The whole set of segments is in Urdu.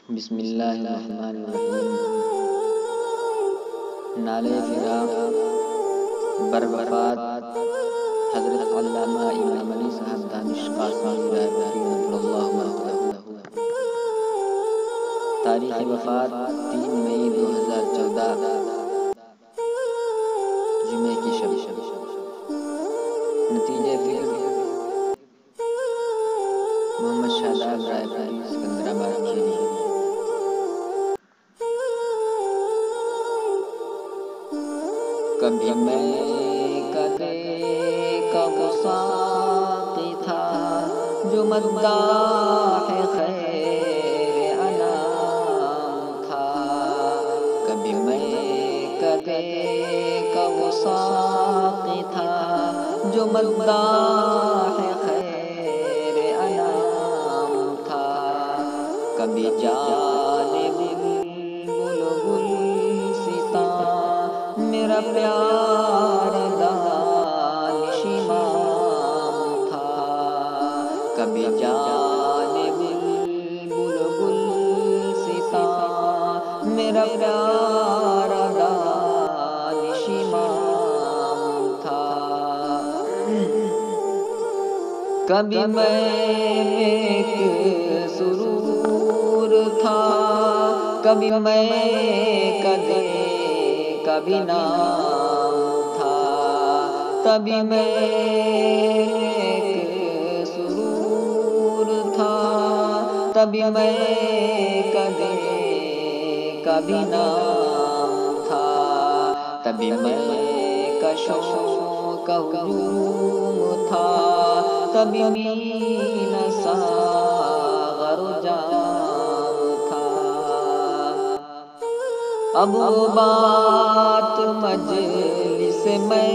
بسم اللہ الرحمن الرحیم۔ نالے فراق بر وفات حضرت علامہ امام علی صاحب دانش قاسمی رائے نور اللہ مرقدہ۔ تاریخ وفات 3 مئی 2014 جمعے کی شب۔ نتیجے فکر محمد شاداب رائے پوری سکندرآباد کھیری۔ کبھی میں کدے کا وہ ساقی تھا جو مداح خیر انام تھا۔ کبھی میں کدے کا وہ ساقی تھا جو مداح خیر انام تھا۔ کبھی جانب بلبل ستا میرا پیارا دانش امام تھا۔ کبھی جانب بلبل ستا میرا پیارا دانش امام تھا۔ کبھی میں ایک سرور تھا، کبھی میں کدے کبھی نام تھا۔ تبھی میں ایک سرور تھا، تبھی میں کدے کبھی نام تھا۔ تبھی میں کشوں کا ہجوم تھا، تبھی مین ساغر و جام تھا۔ اب وہ بات مجلس میں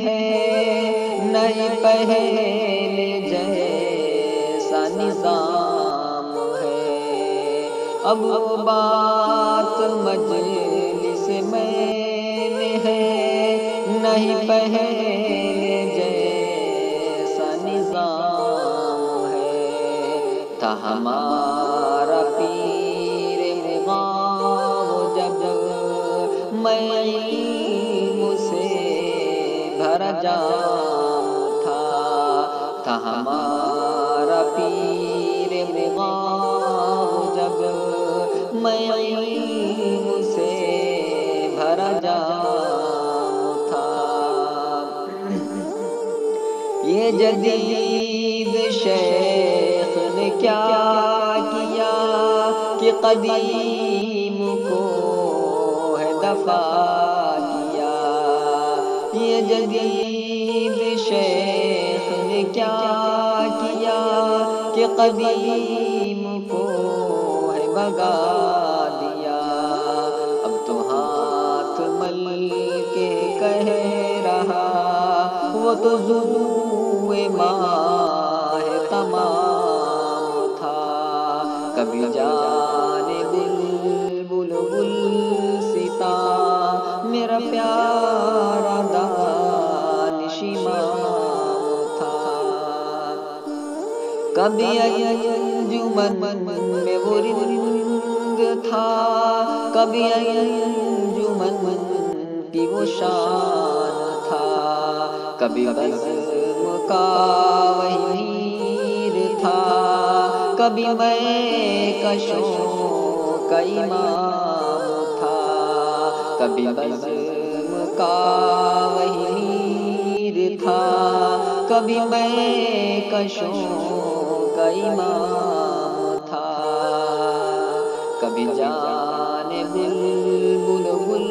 ہے، نہیں پہلے جیسا نظام ہے۔ اب وہ بات مجلس میں ہے، نہیں پہلے جیسا نظام ہے۔ تھا ہمارا پیر مغاں جب میں علم سے بھرا جام تھا۔ تھا ہمارا پیر مغاں جب میں علم سے بھرا جام تھا۔ یہ جدید شیخ نے کیا کیا کہ قدیم کو ہے دفع کیا۔ یہ جدید شیخ نے کیا کیا کہ قدیم کو ہے بھگا دیا۔ اب تو ہاتھ مل کے کہہ رہا وہ تو ضوء ماہ تمام تھا۔ کبھی جانب بلبل ستا میرا پیارا دانش امام تھا۔ کبھی انجمن میں وہ رنگ تھا، کبھی انجمن کی وہ شان تھا۔ کبھی بزم کا وہی میر تھا، کبھی میں کشوں کا امام تھا۔ کبھی بزم کا وہی میر تھا، کبھی میں کشوں کا امام تھا۔ کبھی جانب بلبل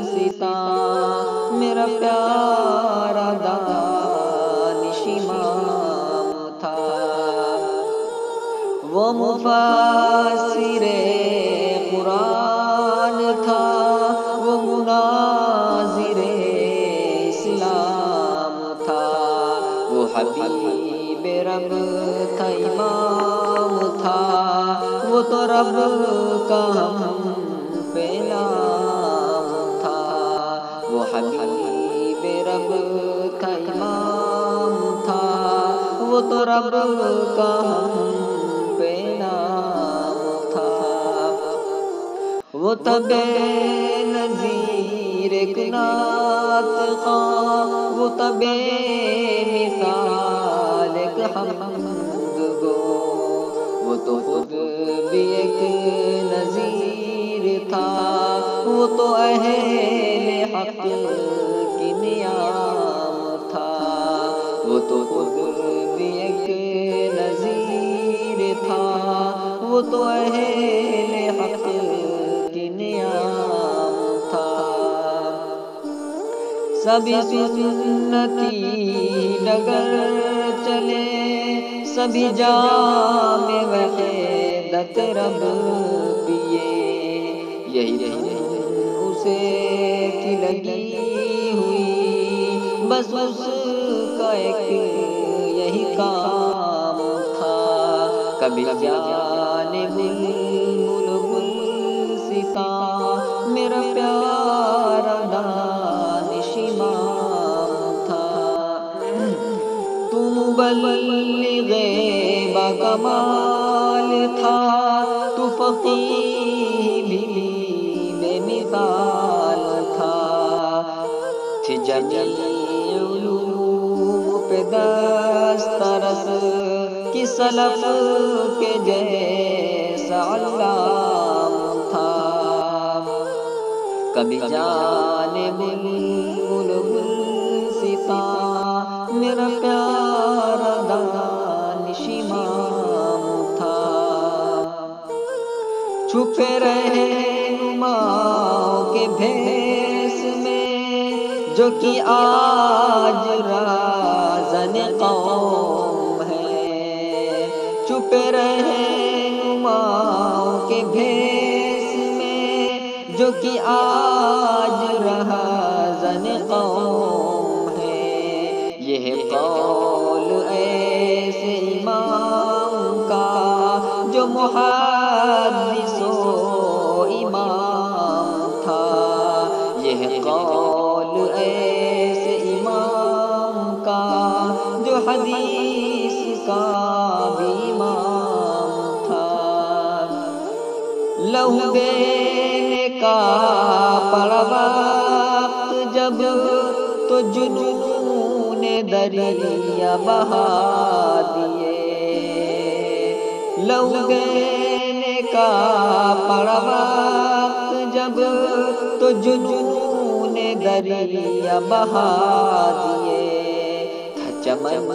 ستا میرا پیارا دانش امام تھا۔ وہ مفسر قرآن تھا، وہ مناظر اسلام تھا۔ وہ حبیب رب تھا، امام تھا۔ وہ تو رب کا ہم پہ نام تھا۔ وہ حبیب رب کا امام تھا، وہ تو رب کا ہم پہ نام تھا۔ وہ تب نظیر ایک نعت خواں، وہ تب مثال ایک حمد گو، وہ تو خود بھی ایک نظیر تھا، وہ تو اہل حق کی نیام تھا، وہ تو خود بھی ایک نظیر تھا، وہ تو اہل حق کی نیام تھا۔ سبھی سنتی ڈگر چلے، سبھی جام وحدت رب پیے، یہی اسے تھی لگی ہوئی، بس اس کا ایک یہی کام تھا۔ کبھی جانب گلستا میرا پیارا دانش امام تھا، تو مبلغ باکمال تھا، تو فقیہ بھی بے مثال تھا، تھی جمیع علوم پہ دسترس، کی سلف کے جیسا علام تھا۔ کبھی جانب گلستا میرا پیارا دانش امام تھا، چھپے رہنماؤں کے بھیس میں، جو کہ آج رازن قوم ہے، چھپے رہنماؤں کے بھیس میں، جو کہ آج رازن قوم ہے۔ یہ قول ایسے امام کا جو محدث و امام تھا، یہ قول ایسے امام کا جو حدیث کا بھی امام تھا۔ لہو دینے کا پڑا وقت جب، تو جنون دریا بہا دیے، لہو دینے کا پڑا وقت جب، تو جنون دریا بہا دیے، تھا چمن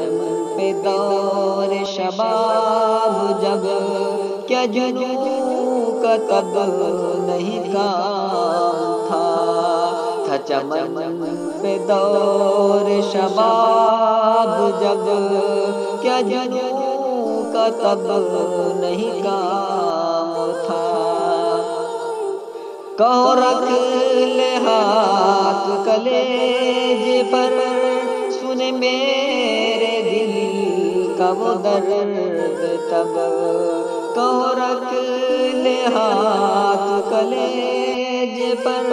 پہ دور شباب جب، کیا جنون کا تب نہیں کام تھا، تھا چمن پہ دور شباب جب، کیا جنون کا تب نہیں کام تھا۔ کہو رکھ لے ہاتھ کلیجے پر، سنے میرے دل کا وہ درد تب، کہو رکھ لے ہاتھ کلیجے پر،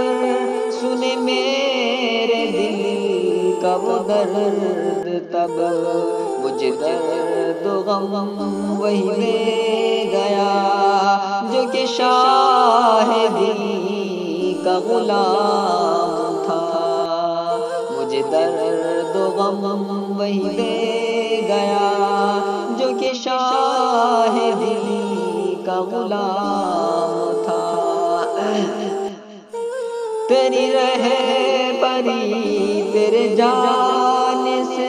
سنے میرے دل کا وہ درد تب، مجھے درد و غم وہی دے گیا جو کہ شاہ دل کا غلام تھا، مجھے درد و غم وہی دے گیا جو کہ شاہ دل کا غلام تھا۔ تیری رہبری تیرے جانے سے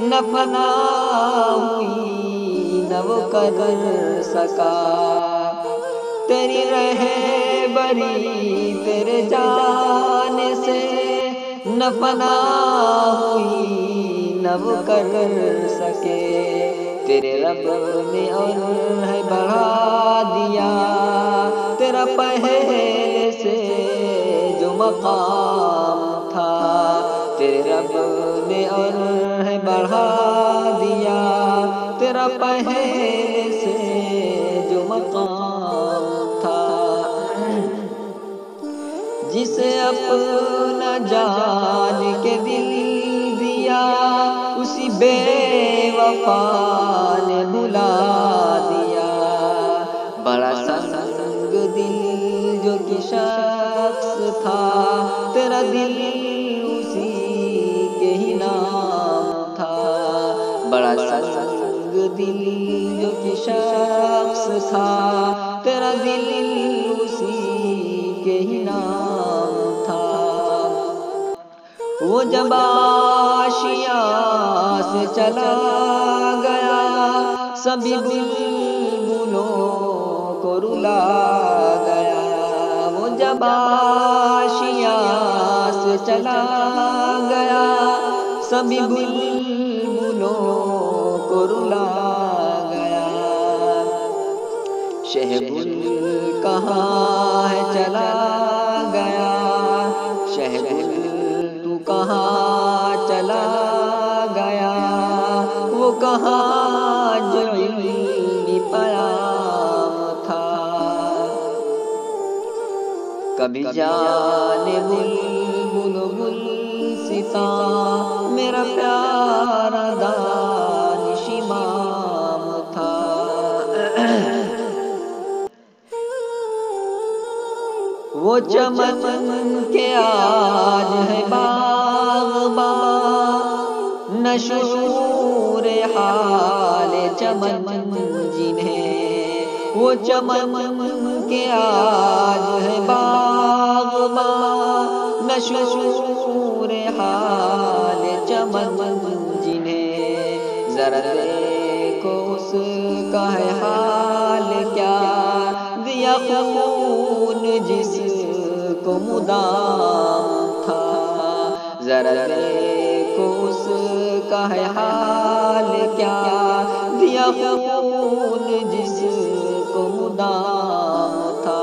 نہ فنا ہوئی نہ وہ کر سکا، تیری رہبری تیرے جانے سے نہ فنا ہوئی نہ وہ کر سکے، تیرے رب نے اور ہے بڑھا دیا تیرا پہلے سے جو مقام تھا، تیرے رب نے اور ہے بڑھا دیا تیرا پہلے سے جو مقام تھا۔ جسے اپنا جان کے دل دیا اسی بے وفا نے بھلا دیا، بڑا سنگ دل جو کہ شخص تھا، تیرا دل اسی کے ہی نام تھا۔ بڑا سنگ دل جو کہ شخص تھا، تیرا دل اسی کے ہی نام تھا۔ وہ جب آشیاں سے چلا گیا، سبھی بلبلوں کو رلا گیا۔ وہ جب آشیاں سے چلا گیا، سبھی بلبلوں کو رلا گیا۔ شہبل کہاں ہے چلا گیا، شہبل تو کہاں چلا گیا، وہ کہاں جو علمی پیام تھا۔ کبھی جانے بلبل و گلستاں، میرا پیارا دانش امام تھا۔ وہ چمن کے آج ہے باغباں، نہ شعور حال چمن جنہیں۔ وہ چمن کے آج ہے باغباں، نہ شعور حال چمن جنہیں۔ ذرا دیکھو اس کا ہے حال کیا، دیا خون جس کو مدام تھا۔ ذرا دیکھو اس کا ہے حال کیا، دیا خون جس کو مدام تھا۔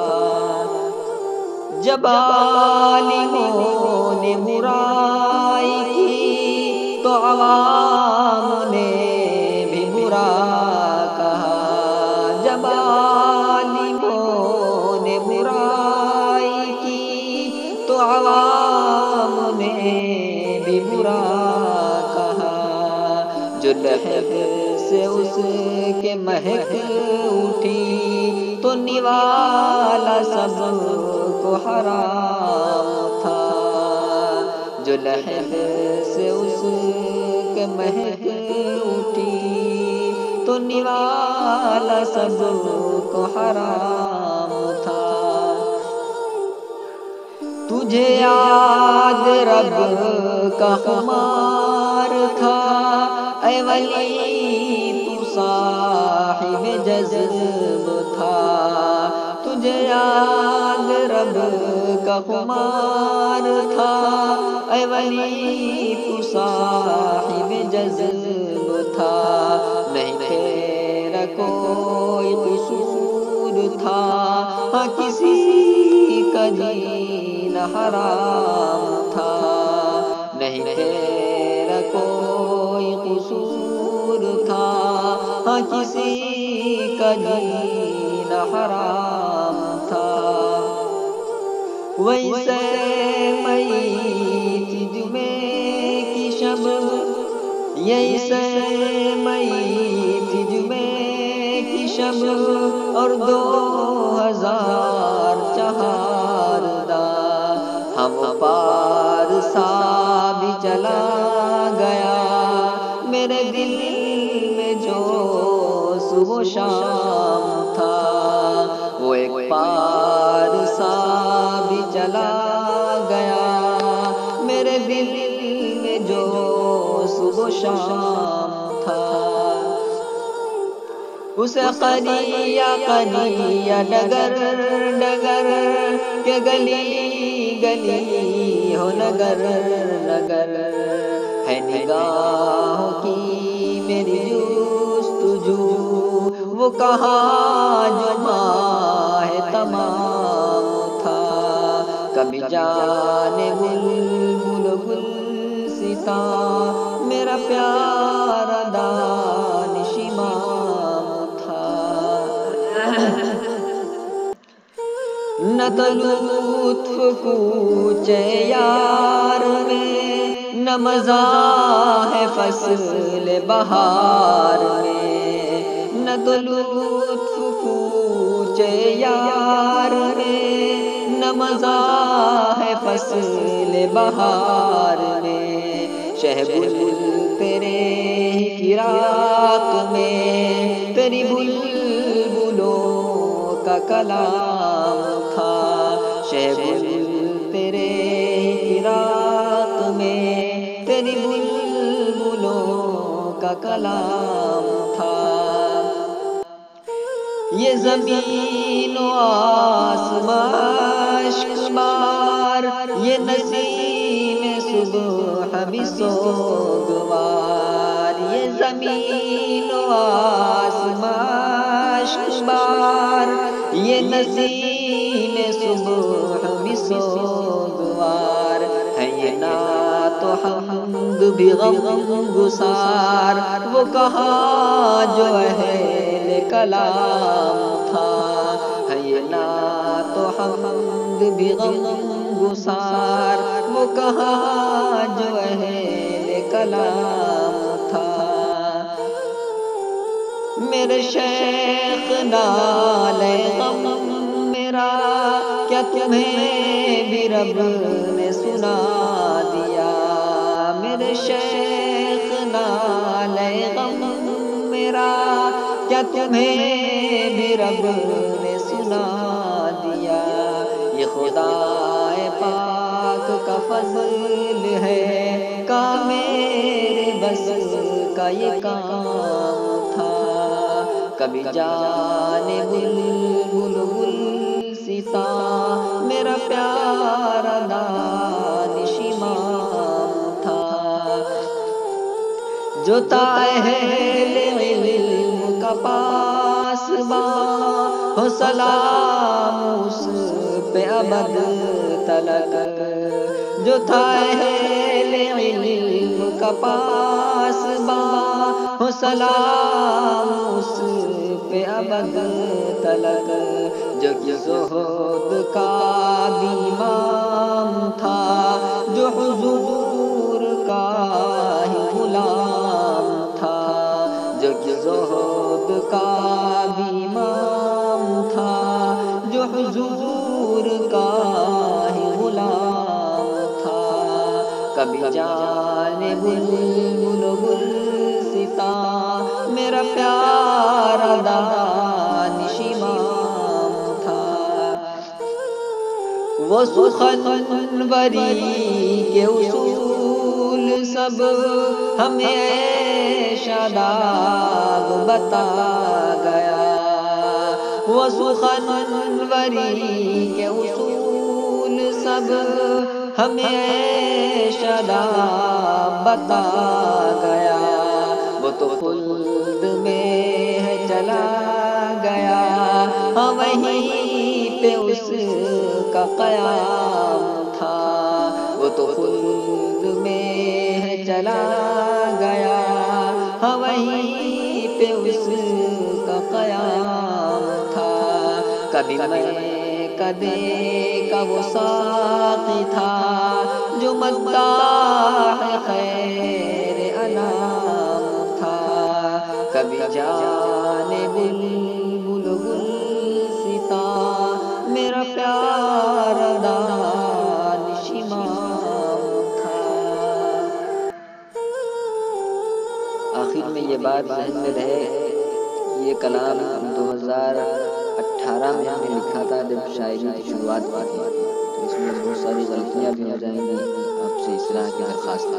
جب عالموں نے برائی کی تو عوام نے بھی برا کہا۔ جب عالموں نے برائی کی تو عوام نے بھی برا کہا۔ جو لہب سے اس کے مہک اٹھی تو نوالا سب کو حرام تھا۔ جو لہب سے اس کے مہک اٹھی تو نوالا سب کو حرام تھا۔ تجھے یاد رب کا خمار تھا، اے ولی تو صاحب جذب تھا۔ تجھے یاد رب کا خمار تھا، اے ولی تو صاحب جذب تھا۔ نہیں تیرا کوئی قصور تھا، ہاں کسی کا جینا حرام تھا۔ نہیں تیرا کوئی قصور تھا، ہاں کسی کا جینا حرام تھا۔ ویسے مئی تھی جمعے کی شب، ییسے مئی تھی جمعے کی شب، اور 2000 چہاردہ ہم پار سا بھی چلا گیا۔ میرے دل میں جو صبح و شام تھا، وہ ایک پار سا بھی چلا گیا۔ میرے دل میں جو صبح و شام تھا، اسے قریہ قریہ ڈگر ڈگر کہ گلی گلی ہو نگر نگر ہے نگاہوں کی میری جستجو۔ وہ کہاں جو ماہ تمام تھا، کبھی جانے بلبل و گلستاں، میرا پیارا دانش امام تھا۔ نہ تو لطف کوچے یار میں، نہ مزہ ہے فصل بہار میں۔ نہ تو لطف کوچے یار میں، نہ مزہ ہے فصل بہار میں، شہ بلبل تیرے ہی فراق میں، تیری بلبلوں کا کلام تھا، شہ بلبل تیرے ہی فراق میں، تیری بلبلوں کا کلام تھا۔ یہ زمین و آسمان اشک بار، یہ نسیم صبح بھی سوگوار، یہ زمین و آسمان اشک بار، یہ نسیم صبح بھی سوگوار، ہے یہ نعت و حمد بھی غم گسار، وہ کہاں جو اہل کلام تھا، ہے یہ نعت و حمد بھی غم گسار، وہ کہاں جو اہل کلام تھا۔ میرے شیخ نالے غم میرا، کیا تمہیں بھی رب نے سنا دیا، میرے شیخ نالے غم میرا، کیا تمہیں بھی رب نے سنا دیا، یہ خدا پاک کا فضل ہے، کام میرے بس کا یہ کام تھا، کبھی جانب بلبل ستا میرا پیارا دانش امام تھا، جو تھا اہل علم کا پاسباں، ہو سلام اس پہ ابد تلک، جو تھا اہل علم کا پاسباں، ہو سلام اس پہ ابد تلک، جو زہد کا بھی امام تھا، جو حضور کا ہی غلام تھا، جو زہد کا بھی امام تھا، جو حضور کا ہی غلام تھا، کبھی جانب بلبل ستا میرا پیارا دانش امام تھا، وہ سخنوری کے اصول سب ہمیں شاداب بتا گیا، وہ سخنوری کے اصول سب ہمیں شاداب بتا گیا، وہ تو خلد میں ہے چلا گیا، ہاں وہیں پہ اس کا قیام تھا، وہ تو خلد میں ہے چلا گیا، ہاں وہیں پہ اس کا قیام تھا، کبھی میں کدے کا وہ ساقی تھا، جو مداح خیر انام تھا، کبھی جانب بلبل ستا میرا پیارا دانش امام تھا۔ آخر میں یہ بات ذہن میں رہے، یہ کلام 2018 میں ہم نے لکھا تھا جب شاعری کی شروعات کی تھی، تو اس میں بہت ساری غلطیاں بھی ہو جائیں گی، آپ سے اصلاح کی درخواست ہے۔